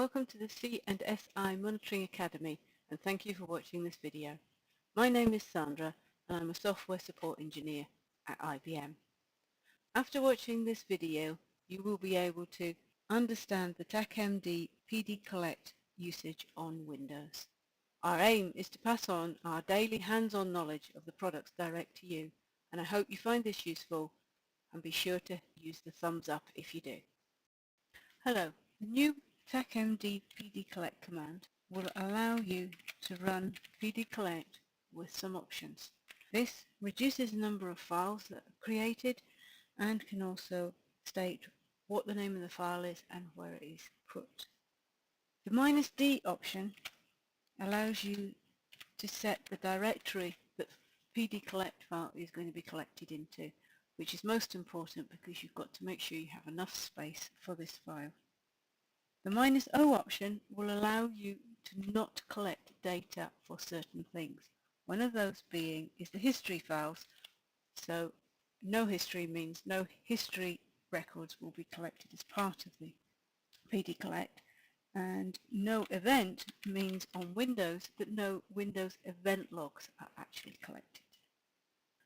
Welcome to the C&SI Monitoring Academy, and thank you for watching this video. My name is Sandra and I'm a software support engineer at IBM. After watching this video, you will be able to understand the tacmd PDcollect usage on Windows. Our aim is to pass on our daily hands-on knowledge of the products direct to you, and I hope you find this useful, and be sure to use the thumbs up if you do. Hello. The new tacmd PDcollect command will allow you to run PDcollect with some options. This reduces the number of files that are created and can also state what the name of the file is and where it is put. The -D option allows you to set the directory that PDcollect file is going to be collected into, which is most important because you've got to make sure you have enough space for this file. The -O option will allow you to not collect data for certain things. One of those being is the history files. So no history means no history records will be collected as part of the PDcollect, and no event means on Windows that no Windows event logs are actually collected.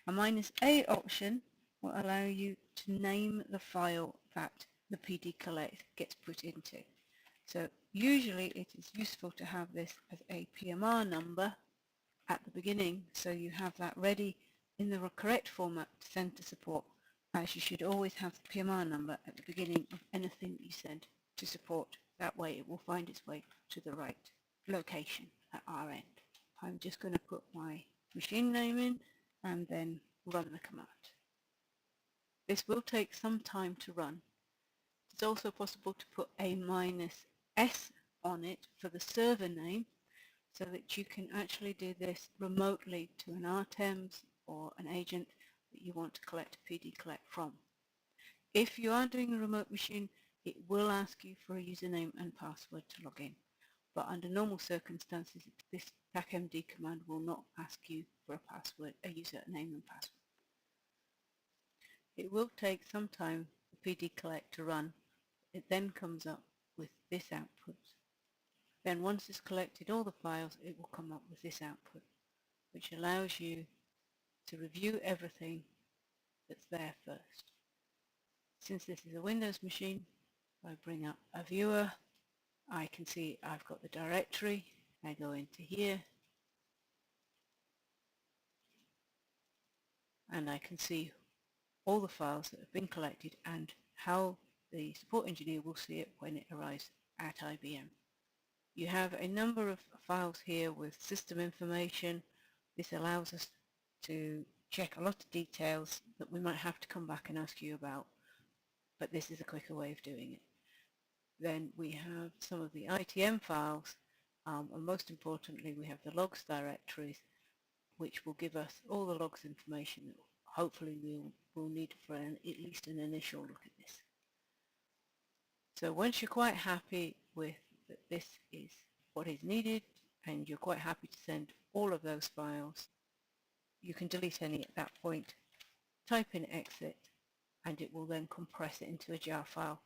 A -A option will allow you to name the file that the PDcollect gets put into. So usually it is useful to have this as a PMR number at the beginning, so you have that ready in the correct format to send to support, as you should always have the PMR number at the beginning of anything that you send to support. That way it will find its way to the right location at our end. I'm just going to put my machine name in and then run the command. This will take some time to run. It's also possible to put a -S on it for the server name, so that you can actually do this remotely to an RTEMS or an agent that you want to collect a PDcollect from. If you are doing a remote machine, it will ask you for a username and password to log in, but under normal circumstances this tacmd command will not ask you for a password, a username and password. It will take some time for PDcollect to run. It then comes up with this output. Then once it's collected all the files, it will come up with this output, which allows you to review everything that's there first. Since this is a Windows machine, if I bring up a viewer, I can see I've got the directory. I go into here and I can see all the files that have been collected and how the support engineer will see it when it arrives at IBM. You have a number of files here with system information. This allows us to check a lot of details that we might have to come back and ask you about, but this is a quicker way of doing it. Then we have some of the ITM files, and most importantly we have the logs directories, which will give us all the logs information that hopefully we'll need for at least an initial look at this. So once you're quite happy with that this is what is needed and you're quite happy to send all of those files, you can delete any at that point, type in exit, and it will then compress it into a jar file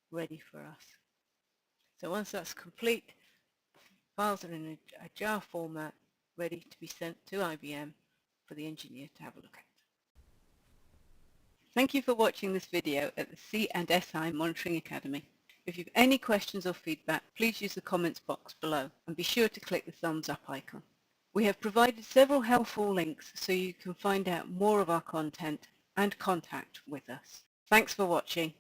ready for us. So once that's complete, files are in a jar format ready to be sent to IBM for the engineer to have a look at. Thank you for watching this video at the C&SI Monitoring Academy. If you have any questions or feedback, please use the comments box below and be sure to click the thumbs up icon. We have provided several helpful links so you can find out more of our content and contact with us. Thanks for watching.